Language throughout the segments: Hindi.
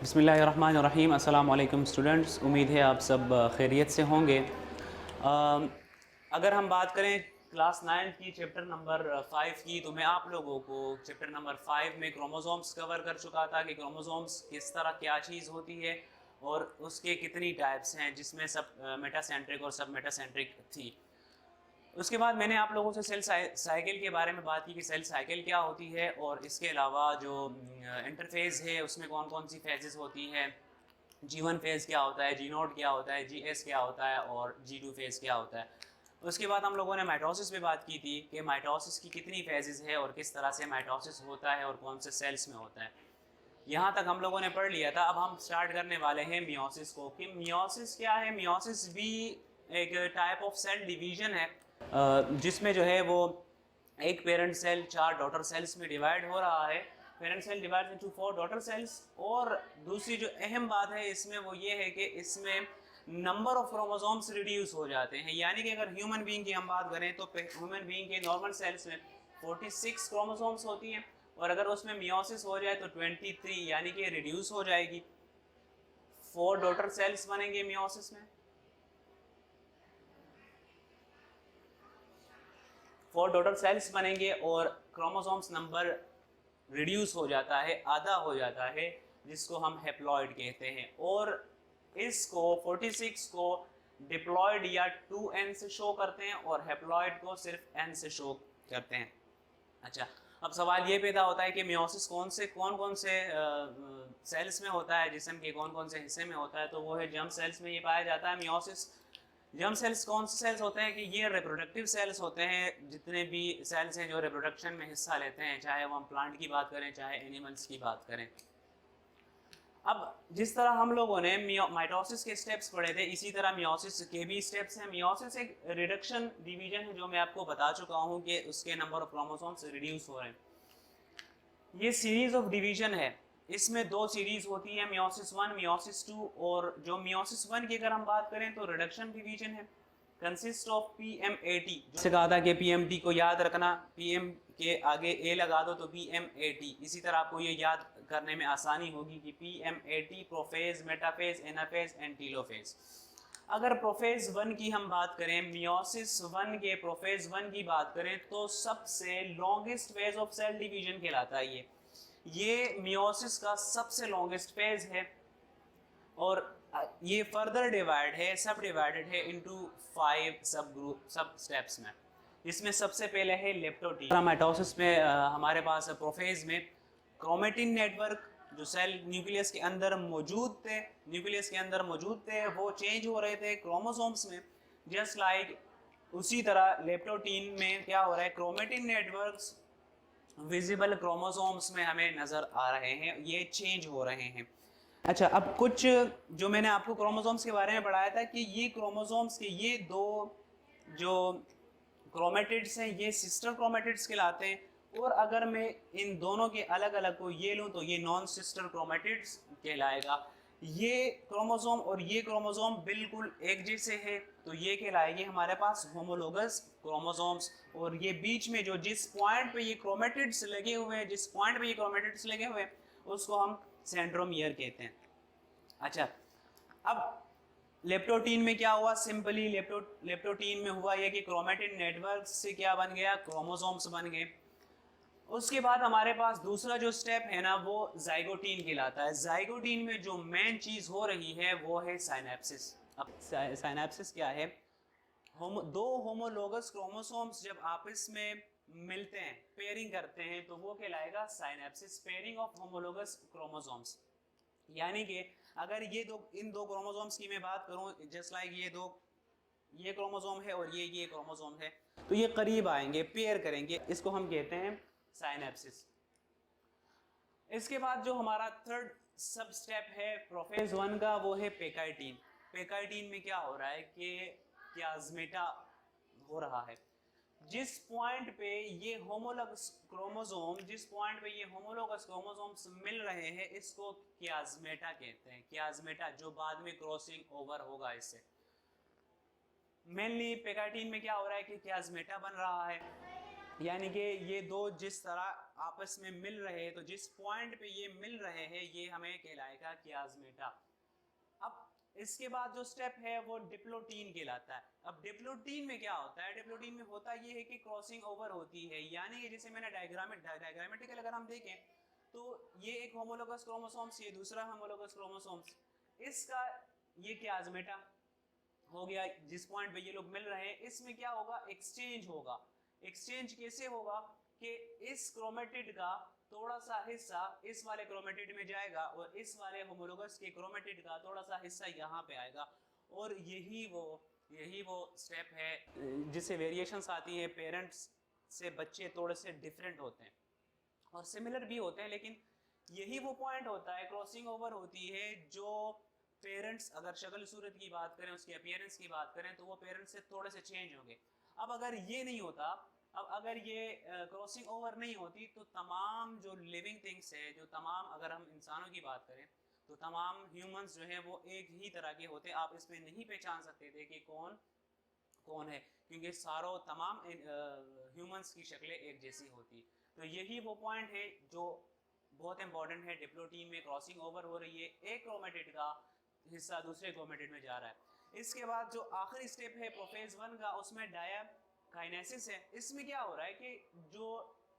बिस्मिल्लाहिर्रहमानिर्रहीम। अस्सलाम वालेकुम स्टूडेंट्स, उम्मीद है आप सब खैरियत से होंगे। अगर हम बात करें क्लास 9 की चैप्टर नंबर 5 की, तो मैं आप लोगों को चैप्टर नंबर 5 में क्रोमोसोम्स कवर कर चुका था कि क्रोमोसोम्स किस तरह क्या चीज़ होती है और उसके कितनी टाइप्स हैं, जिसमें सब मेटासेंट्रिक और सब मेटासेंट्रिक थी। उसके बाद मैंने आप लोगों से सेल साइकिल के बारे में बात की कि सेल साइकिल क्या होती है और इसके अलावा जो इंटरफेज़ है उसमें कौन कौन सी फेजेस होती हैं, G1 फेज़ क्या होता है, G0 क्या होता है, GS क्या होता है और G2 फेज़ क्या होता है। उसके बाद हम लोगों ने माइटोसिस पे बात की थी कि माइटोसिस की कितनी फेजेस है और किस तरह से माइटोसिस होता है और कौन से सेल्स में होता है। यहाँ तक हम लोगों ने पढ़ लिया था। अब हम स्टार्ट करने वाले हैं मियोसिस को कि मियोसिस क्या है। मियोसिस भी एक टाइप ऑफ सेल डिवीजन है जिसमें जो है वो एक पेरेंट सेल 4 डॉटर सेल्स में डिवाइड हो रहा है। Parent cell divide into 4 daughter cells. और दूसरी जो अहम बात है इसमें वो ये है कि इसमें नंबर ऑफ क्रोमोसोम्स रिड्यूस हो जाते हैं। यानी कि अगर ह्यूमन बीइंग की हम बात करें तो ह्यूमन बीइंग के नॉर्मल सेल्स में 46 क्रोमोसोम्स होती हैं और अगर उसमें मियोसिस हो जाए तो 23 यानी कि रिड्यूस हो जाएगी। 4 डॉटर सेल्स बनेंगे मियोसिस में, 4 डॉटर सेल्स बनेंगे और क्रोमोसोम्स नंबर रिड्यूस हो जाता है, आधा हो जाता है, जिसको हम हेप्लॉइड कहते हैं। और इसको 46 को डिप्लॉइड या 2n से शो करते हैं और हेप्लॉइड को सिर्फ n से शो करते हैं। अच्छा, अब सवाल ये पैदा होता है कि मियोसिस कौन कौन से सेल्स में होता है, जिस्म के कौन कौन से हिस्से में होता है। तो वो है जर्म सेल्स में ये पाया जाता है मियोसिस। जर्म सेल्स कौन से सेल्स होते हैं कि ये रिप्रोडक्टिव सेल्स होते हैं। जितने भी सेल्स हैं जो रिप्रोडक्शन में हिस्सा लेते हैं, चाहे वो हम प्लांट की बात करें चाहे एनिमल्स की बात करें। अब जिस तरह हम लोगों ने माइटोसिस के स्टेप्स पढ़े थे, इसी तरह मियोसिस के भी स्टेप्स हैं। मियोसिस एक रिडक्शन डिवीजन है जो मैं आपको बता चुका हूँ कि उसके नंबर ऑफ क्रोमोसोम्स रिड्यूस हो रहे हैं। ये सीरीज ऑफ डिवीजन है। इसमें 2 सीरीज होती है, मियोसिस 1 मियोसिस 2। और जो मियोसिस 1 की अगर हम बात करें तो रिडक्शन डिवीजन है, कंसिस्ट ऑफ PMAT। जैसे कहा था कि PMT को याद रखना, PM के आगे A लगा दो तो PMAT। इसी तरह आपको ये याद करने में आसानी होगी कि PMAT prophase, metaphase, anaphase and telophase. अगर प्रोफेज 1 की हम बात करें, मियोसिस 1 के प्रोफेज 1 की बात करें तो सबसे longest phase of cell division कहलाता है। ये मियोसिस का सबसे लॉन्गेस्ट फेज है और ये फर्दर डिवाइड है, सब डिवाइडेड है इनटू 5 सब ग्रुप, सब स्टेप्स में। इसमें सबसे पहले है लेप्टोटीन। माइटोसिस में हमारे पास प्रोफेज में क्रोमेटिन नेटवर्क जो सेल न्यूक्लियस के अंदर मौजूद थे वो चेंज हो रहे थे क्रोमोसोम्स में। जस्ट लाइक उसी तरह लेप्टोटीन में क्या हो रहा है, क्रोमेटिन नेटवर्क्स विजिबल क्रोमोसोम्स में हमें नजर आ रहे हैं, ये चेंज हो रहे हैं। अच्छा, अब कुछ जो मैंने आपको क्रोमोसोम्स के बारे में पढ़ाया था कि ये क्रोमोसोम्स के ये 2 जो क्रोमेटिड्स हैं ये सिस्टर क्रोमेटिड्स कहलाते हैं। और अगर मैं इन दोनों के अलग अलग को ये लूँ तो ये नॉन सिस्टर क्रोमेटिड्स कहलाएगा। ये क्रोमोसोम और ये क्रोमोसोम बिल्कुल एक जैसे है तो ये कहलाएगी हमारे पास होमोलोगस क्रोमोसोम्स। और ये बीच में जो जिस पॉइंट पे ये क्रोमेटिड्स लगे हुए हैं उसको हम सेंट्रोमियर कहते हैं। अच्छा, अब लेप्टोटीन में क्या हुआ, सिंपली लेप्टोटीन में हुआ ये कि क्रोमेटिन नेटवर्क से क्या बन गया, क्रोमोसोम्स बन गए। उसके बाद हमारे पास दूसरा जो स्टेप है ना वो जाइगोटीन कहलाता है। जाइगोटीन में जो मेन चीज हो रही है वो है साइनेप्सिस। अब साइनेप्सिस क्या है, दो होमोलोगस क्रोमोसोम्स जब आपस में मिलते हैं, पेयरिंग करते हैं, तो वो कहलाएगा synapsis, pairing of homologous chromosomes. यानी कि अगर इन दो क्रोमोसोम्स की मैं बात करूं, जस्ट लाइक ये क्रोमोसोम है और ये क्रोमोसोम है, तो ये करीब आएंगे, पेयर करेंगे, इसको हम कहते हैं साइनेप्सिस। इसके बाद जो हमारा थर्ड सब स्टेप है प्रोफेज 1 का वो है पेकाइटीन। पेकाइटीन में क्या हो रहा है कि प्लाज्मेटा हो रहा है। जिस पॉइंट पे ये होमोलोगस क्रोमोसोम्स मिल रहे हैं इसको प्लाज्मेटा कहते हैं। प्लाज्मेटा जो बाद में क्रॉसिंग ओवर होगा इससे। मेनली पेकाइटीन में क्या हो रहा है कि प्लाज्मेटा बन रहा है। यानी कि ये दो जिस तरह आपस में मिल रहे हैं, तो जिस पॉइंट पे ये मिल रहे हैं ये हमें कहलाएगा कियास्मेटा। अब इसके बाद जो स्टेप है वो डिप्लोटीन कहलाता है। अब डिप्लोटीन में क्या होता है, डिप्लोटीन में होता ये है कि क्रॉसिंग ओवर होती है, यानी कि जैसे मैंने डायग्रामेटिकल अगर हम देखें तो ये एक होमोलोगस क्रोमोसोम्स, ये दूसरा होमोलोगस क्रोमोसोम्स, इसका ये कियास्मेटा हो गया जिस पॉइंट पे ये लोग मिल रहे हैं। इसमें क्या होगा, एक्सचेंज होगा। एक्सचेंज कैसे होगा कि इस क्रोमेटिड का थोड़ा सा हिस्सा इस वाले क्रोमेटिड में जाएगा और इस वाले होमोलोगस के क्रोमेटिड का थोड़ा सा हिस्सा यहाँ पे आएगा। और यही वो स्टेप है जिससे वेरिएशंस आती है। पेरेंट्स से बच्चे थोड़े से डिफरेंट होते हैं और सिमिलर भी होते हैं, लेकिन यही वो पॉइंट होता है, क्रॉसिंग ओवर होती है, जो पेरेंट्स अगर शक्ल सूरत की बात करें, उसकी अपीयरेंस की बात करें, तो वो पेरेंट्स से थोड़े से चेंज होंगे। अब अगर ये नहीं होता, अब अगर ये क्रॉसिंग ओवर नहीं होती, तो तमाम जो लिविंग थिंग्स है, जो तमाम अगर हम इंसानों की बात करें तो तमाम ह्यूमंस जो हैं वो एक ही तरह के होते। आप इसमें नहीं पहचान सकते थे कि कौन कौन है, क्योंकि सारों तमाम ह्यूमंस की शक्लें एक जैसी होती। तो यही वो पॉइंट है जो बहुत इंपॉर्टेंट है। डिप्लोटीन में क्रॉसिंग ओवर हो रही है, एक क्रोमेटिड का हिस्सा दूसरे क्रोमेटिड में जा रहा है। इसके बाद जो आखिरी स्टेप है प्रोफेज 1 का, उसमें डायकाइनेसिस है। इसमें क्या हो रहा है कि जो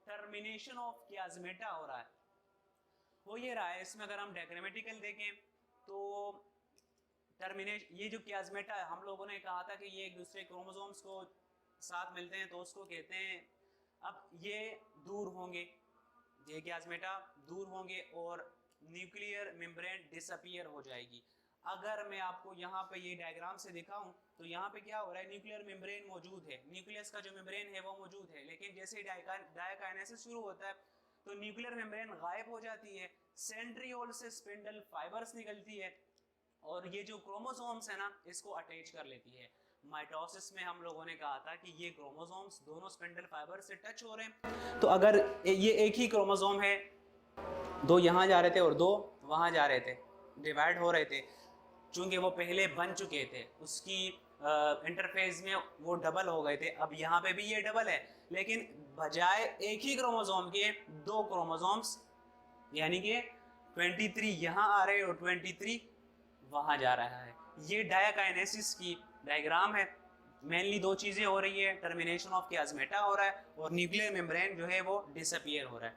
टर्मिनेशन ऑफ कियास्मेटा हो रहा है वो ये रहा है। इसमें अगर हम डायग्रामेटिकल देखें तो टर्मिनेशन, ये जो कियास्मेटा है, हम लोगों ने कहा था कि ये एक दूसरे क्रोमोसोम्स को साथ मिलते हैं तो उसको कहते हैं, अब ये दूर होंगे, ये कियास्मेटा दूर होंगे और न्यूक्लियर मेम्ब्रेन डिसअपीयर हो जाएगी। अगर मैं आपको यहाँ पे ये डायग्राम से दिखाऊं तो यहाँ पे क्या हो रहा है, न्यूक्लियर मेम्ब्रेन मौजूद है, न्यूक्लियस का जो मेम्ब्रेन है वो मौजूद है, लेकिन जैसे डायकाइनेसिस शुरू होता है तो न्यूक्लियर मेम्ब्रेन गायब हो जाती है, सेंट्रियोल से स्पिंडल फाइबर्स निकलती है और ये जो क्रोमोसोम्स है ना इसको अटैच कर लेती है। माइटोसिस में हम लोगों ने कहा था कि ये क्रोमोसोम्स दोनों स्पिंडल फाइबर से टच हो रहे हैं, तो अगर ये एक ही क्रोमोसोम है, दो यहाँ जा रहे थे और दो वहाँ जा रहे थे, डिवाइड हो रहे थे, चूंकि वो पहले बन चुके थे, उसकी इंटरफेस में वो डबल हो गए थे। अब यहाँ पे भी ये डबल है, लेकिन बजाय एक ही क्रोमोसोम के दो क्रोमोसोम्स, यानी कि 23 यहाँ आ रहे हैं और 23 वहाँ जा रहा है। ये डायकाइनेसिस की डायग्राम है। मेनली दो चीज़ें हो रही है, टर्मिनेशन ऑफ कियास्मेटा हो रहा है और न्यूक्लियर मेम्ब्रेन जो है वो डिसअपीयर हो रहा है।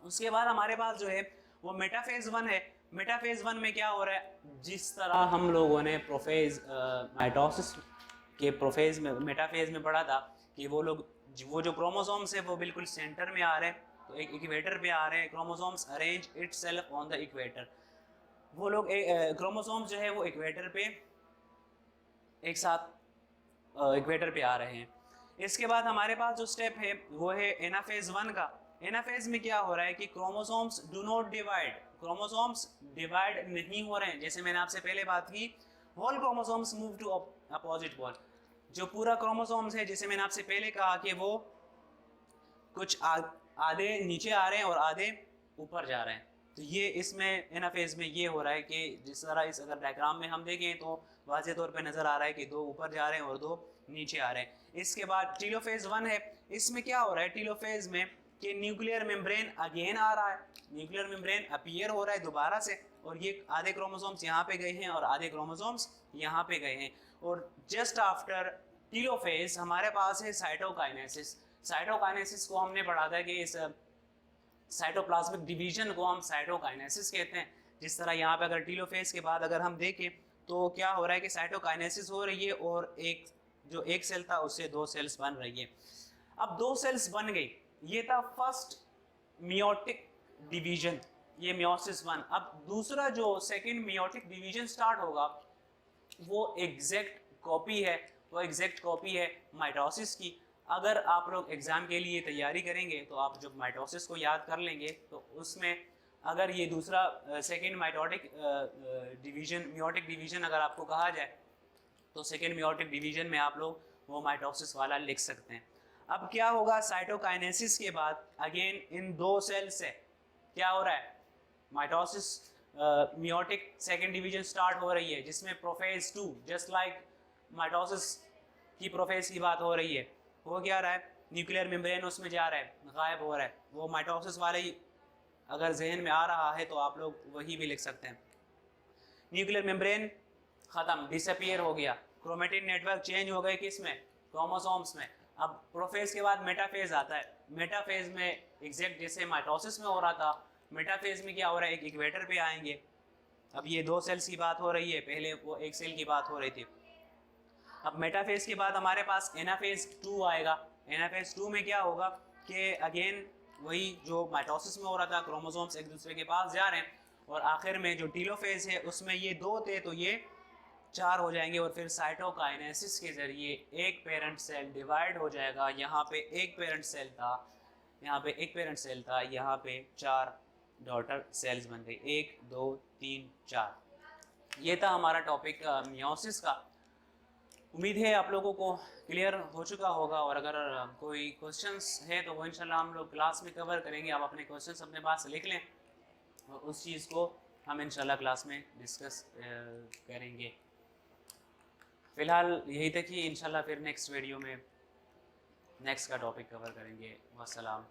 उसके बाद हमारे पास जो है वो मेटाफेज 1 है। मेटाफेज 1 में क्या हो रहा है, जिस तरह हम लोगों ने प्रोफेज माइटोसिस के प्रोफेज में मेटाफेज में पढ़ा था कि वो जो क्रोमोसोम्स है वो बिल्कुल सेंटर में आ रहे हैं, तो एक इक्वेटर पे आ रहे हैं, chromosomes arrange itself on the equator. वो लोग क्रोमोसोम्स जो है वो इक्वेटर पे एक साथ इक्वेटर पे आ रहे हैं। इसके बाद हमारे पास जो स्टेप है वो है एनाफेज 1 का। एनाफेज में क्या हो रहा है कि chromosomes do not divide, chromosomes divide नहीं हो रहे हैं। जैसे मैंने आपसे पहले बात की, whole chromosomes move to opposite pole. जो पूरा क्रोमोसोम्स है, जैसे मैंने आपसे पहले कहा कि वो कुछ आधे नीचे आ रहे हैं और आधे ऊपर जा रहे हैं, तो ये इसमें एनाफेज में ये हो रहा है कि जिस तरह इस अगर डायग्राम में हम देखें तो वाज़े तौर पे नज़र आ रहा है कि दो ऊपर जा रहे हैं और दो नीचे आ रहे हैं। इसके बाद टीलोफेज 1 है। इसमें क्या हो रहा है टीलोफेज में कि न्यूक्लियर मेम्ब्रेन अगेन आ रहा है, न्यूक्लियर मेम्ब्रेन अपीयर हो रहा है दोबारा से, और ये आधे क्रोमोसोम्स यहाँ पे गए हैं और आधे क्रोमोसोम्स यहाँ पे गए हैं। और जस्ट आफ्टर टीलोफेज हमारे पास है साइटोकाइनेसिस। साइटोकाइनेसिस को हमने पढ़ा था कि इस साइटोप्लाज्मिक डिवीजन को हम साइटोकाइनेसिस कहते हैं। जिस तरह यहाँ पे अगर टीलोफेज के बाद अगर हम देखें तो क्या हो रहा है कि साइटोकाइनेसिस हो रही है और एक सेल था उससे दो सेल्स बन रही है। अब दो सेल्स बन गई, ये था फर्स्ट मियोटिक डिवीजन, ये मियोसिस 1। अब दूसरा जो सेकंड मियोटिक डिवीजन स्टार्ट होगा वो एग्जैक्ट कॉपी है माइटोसिस की। अगर आप लोग एग्जाम के लिए तैयारी करेंगे तो आप जब माइटोसिस को याद कर लेंगे तो उसमें अगर ये दूसरा सेकेंड मियोटिक डिवीजन अगर आपको कहा जाए तो सेकेंड मियोटिक डिवीजन में आप लोग वो माइटोसिस वाला लिख सकते हैं। अब क्या होगा, साइटोकाइनेसिस के बाद अगेन इन दो सेल से क्या हो रहा है, mitosis meiotic second division start हो रही है, जिसमें प्रोफेज 2 जस्ट लाइक माइटोसिस की प्रोफेज की बात हो रही है। हो क्या रहा है, न्यूक्लियर मेम्ब्रेन उसमें जा रहा है, गायब हो रहा है। वो माइटोसिस वाला ही अगर जहन में आ रहा है तो आप लोग वही भी लिख सकते हैं। न्यूक्लियर मेम्ब्रेन ख़त्म, डिसअपियर हो गया, क्रोमेटिन नेटवर्क चेंज हो गए किस में, क्रोमोसोम्स में। अब प्रोफेज के बाद मेटाफेज आता है। मेटाफेज में एग्जैक्ट जैसे माइटोसिस में हो रहा था, मेटाफेज में क्या हो रहा है, एक इक्वेटर पे आएंगे। अब ये 2 सेल्स की बात हो रही है, पहले वो 1 सेल की बात हो रही थी। अब मेटाफेज के बाद हमारे पास एनाफेज 2 आएगा। एनाफेज 2 में क्या होगा कि अगेन वही जो माइटोसिस में हो रहा था, क्रोमोसोम्स एक दूसरे के पास जा रहे हैं, और आखिर में जो टीलोफेज है उसमें ये 2 थे तो ये 4 हो जाएंगे, और फिर साइटोकाइनेसिस के ज़रिए एक पेरेंट सेल डिवाइड हो जाएगा। यहाँ पे एक पेरेंट सेल था, यहाँ पे एक पेरेंट सेल था, यहाँ पे 4 डॉटर सेल्स बन गई, 1 2 3 4। ये था हमारा टॉपिक मियोसिस का। उम्मीद है आप लोगों को क्लियर हो चुका होगा, और अगर कोई क्वेश्चंस है तो वो इंशाल्लाह हम लोग क्लास में कवर करेंगे। आप अपने क्वेश्चंस अपने पास लिख लें और उस चीज़ को हम इंशाल्लाह क्लास में डिस्कस करेंगे। फ़िलहाल यही तक ही, इंशाल्लाह फिर नेक्स्ट वीडियो में नेक्स्ट का टॉपिक कवर करेंगे। वस्सलाम।